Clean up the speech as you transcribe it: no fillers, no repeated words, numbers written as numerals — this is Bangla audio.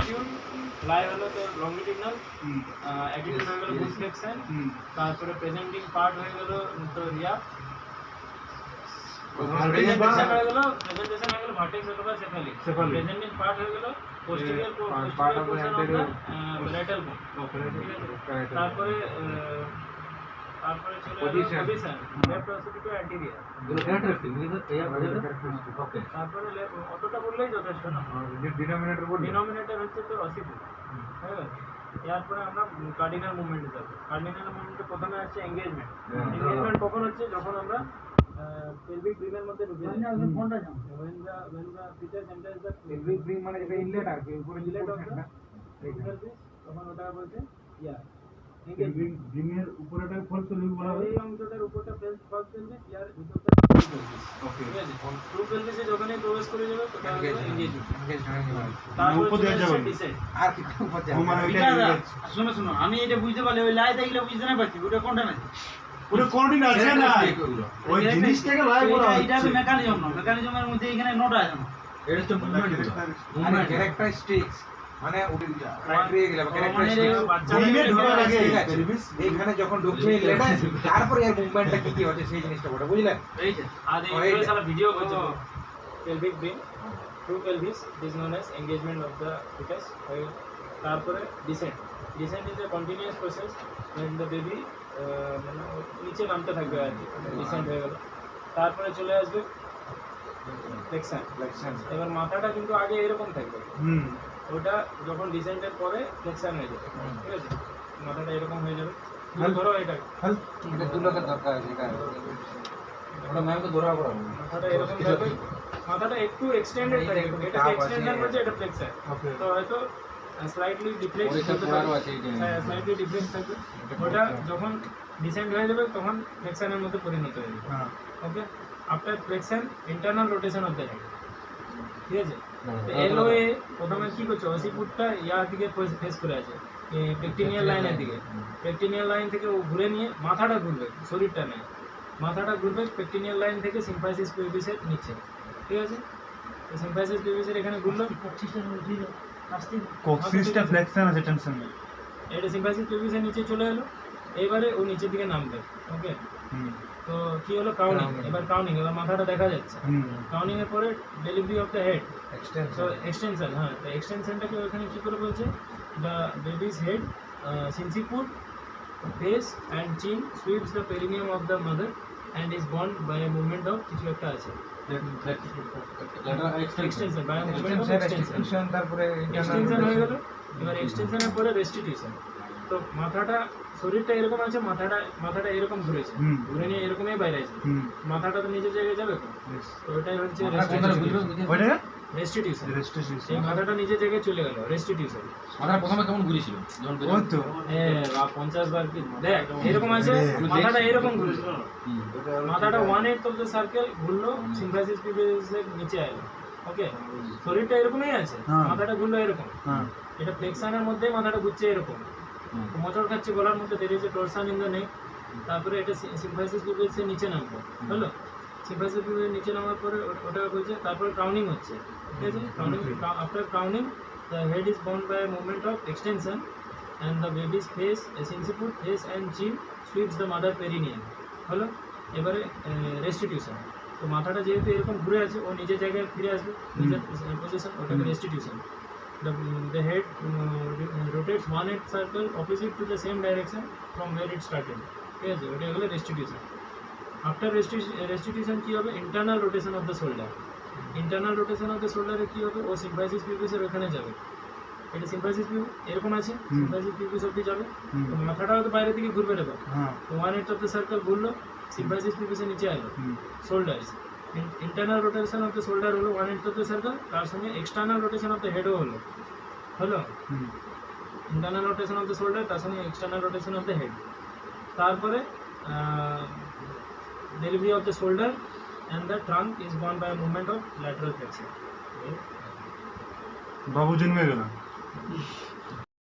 অ্যাটিটিউড, লাই হলো তো লংগিটিউডনাল, অ্যাটিটিউড হয়ে গেল বুট ফ্লেক্সন, তারপরে প্রেজেন্টিং পার্ট হয়ে গেল তো রিয়া, প্রেজেন্টেশন হয়ে গেল ভার্টেক্স অথবা সেফালিক, প্রেজেন্টিং পার্ট হয়ে গেল পোস্টেরিয়র পার্ট অফ ল্যাটারাল বোন। তারপরে চলে পজিশন লেফট অসিপিটো অ্যান্টেরিয়র। তারপরে অতটা বললেই যথেষ্ট না। ডিনোমিনেটর হচ্ছে তো অসিপিট। হ্যাঁ, এরপরে আমরা কার্ডিনাল মুভমেন্টে যাব। কার্ডিনাল মুভমেন্টে প্রথমে আছে এঙ্গেজমেন্ট। এঙ্গেজমেন্ট কখন হচ্ছে? যখন আমরা পেলভিক ব্রিমের মধ্যে ঢুকে যাই। ফোনটা যাও when the fetus enters the pelvic brim মানে যেটা ইনলেট আর কি, উপরে ইনলেট অফ দা তখন ওটা বলছে ইয়া এঙ্গেজমেন্ট। ব্রিমের উপরেটা ফলস পেলভিক বলা হয়। এই অংশটার উপরটা ফলস পেলভিক, ইয়ার ভিতরটা পেলভিক। ওকে, ঠিক আছে। ট্রু পেলভিসে যখনই প্রবেশ করে যাবে ওটা হবে এঙ্গেজমেন্ট। তারপর উপর দিয়ে যাবে আর কি উপর যাবে মানে ওইটা। শুনো আমি এটা বুঝতে পারলে ওই লাই দেখলে বুঝতে না পারছি ওটা কোনটা না, পুরো কোনদিন আছে না ওই জিনিসটাকে লাই বলা হয়। এটা মেকানিজম না, মেকানিজমের মধ্যে এখানে নোট আছে না, এটা তো মুভমেন্ট ক্যারেক্টারিস্টিক্স মানে ওটা ক্রাইটেরিয়া গেলে ক্যারেক্টারিস্টিক্স ঢোকার আগে এইখানে যখন ঢুকছে লেটা তারপরে এর মুভমেন্টটা কি কি হচ্ছে সেই জিনিসটা বড় বুঝলেন। এই যে আর এই সারা ভিডিও করছে pelvic brim true pelvis is known as engagement of the foetus. তারপরে descent. Descent is a continuous process when the baby মানে নিচে নামতে থাকবে আর কি, ডিসেন্ট হয়ে গেল। তারপরে চলে আসবে ফ্লেক্সন। এবার মাথাটা কিন্তু আগে এরকম থাকবে, ওটা যখন ডিসেন্টের পরে ফ্লেক্সন হয়ে যাবে, ঠিক আছে। মাথাটা এরকম হয়ে যাবে। ধরো এটা দুলোকের দরকার আছে, ওটা ম্যামকে ধরা করো। মাথাটা এরকম থাকবে, মাথাটা একটু এক্সটেন্ডেড থাকবে, এটা এক্সটেনশন করছে, এটা ফ্লেক্সন। তো হয়তো স্লাইটলি ডিফ্লেক্ট থাকবে। ওটা যখন ডিসেন্ট হয়ে যাবে তখন ফ্লেক্সনের মধ্যে পরিণত হয়ে যাবে। Okay, after flexion internal rotation of the head, ঠিক আছে। এলওএ প্রথমে কি করছে? অসিপুটটা ইয়ার দিকে ফেস করে আছে, পেকটিনিয়াল লাইনের দিকে। পেকটিনিয়াল লাইন থেকে ও ঘুরে নিয়ে মাথাটা ঘুরবে, শরীরটা নেই, মাথাটা ঘুরবে পেকটিনিয়াল লাইন থেকে সিম্পাইসিস পিউবিসের নিচে, ঠিক আছে। সিম্পাইসিস পিউবিসের এখানে ঘুরলো, কক্সিসটা ফ্লেক্সন আছে, টেনশন নেই। এটা সিম্পাইসিস পিউবিসের নিচে চলে এলো, এবারে ও নিচের দিকে নামবে। ওকে, তো কি হলো? ক্রাউনিং। এবার ক্রাউনিং, এবার মাথাটা দেখা যাচ্ছে। ক্রাউনিং এর পরে delivery of the head, extension. হ্যাঁ, তো এক্সটেনশনটাকে ওখানে কি করে বলছে? The baby's head sinciput face and chin sweeps the perineum of the mother and is bound by a movement of কিছু একটা আছে extension, by movement of extension. তারপরে এক্সটেনশন হয়ে গেল। এবার এক্সটেনশনের পরে রেস্টিটিউশন। তো মাথাটা, শরীরটা এরকম আছে, মাথাটা এরকম ঘুরেছে, ঘুরে নিয়ে এরকমই বাইরে আছে, মাথাটা তো নিজের জায়গায় যাবে তো ওইটাই হচ্ছে রেস্টিটিউশন। এই মাথাটা নিজের জায়গায় চলে গেল, রেস্টিটিউশন। মাথা প্রথমে কেমন ঘুরেছিল? ওই তো 50 বার কি দেখ এরকম আছে, মাথাটা এরকম ঘুরেছিল, মাথাটা 1/8 অফ দ্য সার্কেল ঘুরলো, সিম্পাইসিস পিউবিসের নিচে এলো। ওকে, শরীরটা এরকমই আছে, মাথাটা ঘুরলো এরকম। এটা ফ্লেক্সনের মধ্যে মাথাটা ঘুরছে এরকম, মোচড় খাচ্ছে গলার মধ্যে, দেরি হচ্ছে টরসান ইন দ্য নেক। তারপরে এটা সিম্পাইসিস পিউবিসের নিচে নামবে, হলো। সিম্পাইসিস পিউবিসের নিচে নামার পরে ওটা বলছে, তারপরে ক্রাউনিং হচ্ছে, ঠিক আছে। Crowning, after crowning the head is bound by movement of extension and the baby's face sinciput face and chin sweeps the mother perineum, হলো। এবারে রেস্টিটিউশন। তো মাথাটা যেহেতু এরকম ঘুরে আছে, ও নিজের জায়গায় ফিরে আসবে, নিজের পজিশন, ওটাকে restitution. The head rotates 1/8 circle opposite to the same direction from where it started, ঠিক আছে। ওটা হলো রেস্টিটিউশন। আফটার রেস্টিটিউশন কী হবে? Internal rotation of the shoulder. Internal rotation of the শোল্ডারে কী হবে? ও সিম্পাইসিস পিউবিসের ওখানে যাবে। এটা সিম্পাইসিস পিউ এরকম আছে, সিম্পাইসিস পিউবিস অবধি যাবে, তো মাথাটা হয়তো বাইরের দিকে ঘুরবে না, তো 1/8 অফ দ্য সার্কেল ঘুরলো, সিম্পাইসিস পিউবিসের নিচে এলো, shoulders. Internal rotation of the shoulder হলো 1/8 অফ দ্য সার্কেল, তার সঙ্গে এক্সটার্নাল রোটেশন অফ দ্য হেডও হলো, internal rotation of the shoulder, তার সঙ্গে external rotation of the head. তারপরে delivery of the shoulder and the trunk is bound by movement of lateral flexion. বাবু জন্মে গেল।